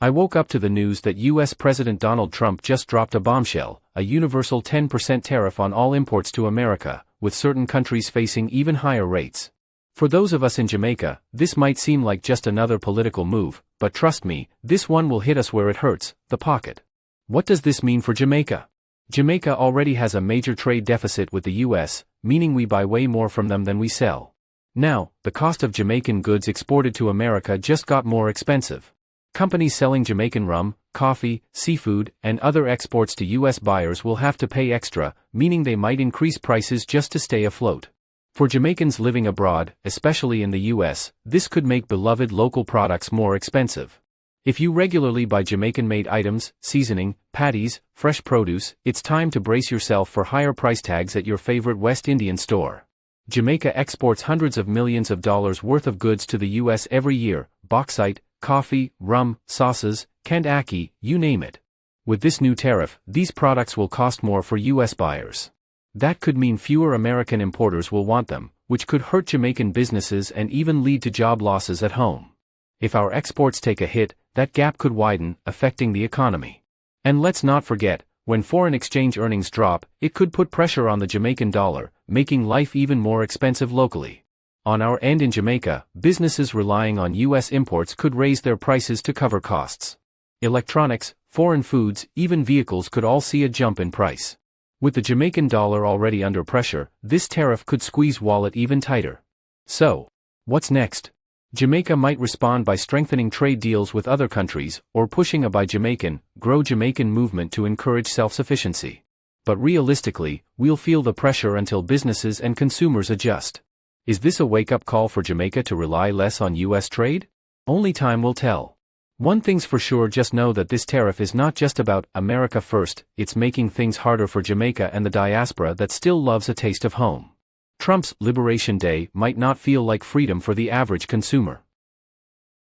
I woke up to the news that US President Donald Trump just dropped a bombshell, a universal 10% tariff on all imports to America, with certain countries facing even higher rates. For those of us in Jamaica, this might seem like just another political move, but trust me, this one will hit us where it hurts, the pocket. What does this mean for Jamaica? Jamaica already has a major trade deficit with the US, meaning we buy way more from them than we sell. Now, the cost of Jamaican goods exported to America just got more expensive. Companies selling Jamaican rum, coffee, seafood, and other exports to US buyers will have to pay extra, meaning they might increase prices just to stay afloat. For Jamaicans living abroad, especially in the US, this could make beloved local products more expensive. If you regularly buy Jamaican-made items, seasoning, patties, fresh produce, it's time to brace yourself for higher price tags at your favorite West Indian store. Jamaica exports hundreds of millions of dollars worth of goods to the US every year: bauxite, coffee, rum, sauces, canned ackee, you name it. With this new tariff, these products will cost more for US buyers. That could mean fewer American importers will want them, which could hurt Jamaican businesses and even lead to job losses at home. If our exports take a hit, that gap could widen, affecting the economy. And let's not forget, when foreign exchange earnings drop, it could put pressure on the Jamaican dollar, making life even more expensive locally. On our end in Jamaica, businesses relying on US imports could raise their prices to cover costs. Electronics, foreign foods, even vehicles could all see a jump in price. With the Jamaican dollar already under pressure, this tariff could squeeze wallet even tighter. So, what's next? Jamaica might respond by strengthening trade deals with other countries, or pushing a Buy Jamaican, Grow Jamaican movement to encourage self-sufficiency. But realistically, we'll feel the pressure until businesses and consumers adjust. Is this a wake-up call for Jamaica to rely less on US trade? Only time will tell. One thing's for sure, just know that this tariff is not just about America first, it's making things harder for Jamaica and the diaspora that still loves a taste of home. Trump's Liberation Day might not feel like freedom for the average consumer.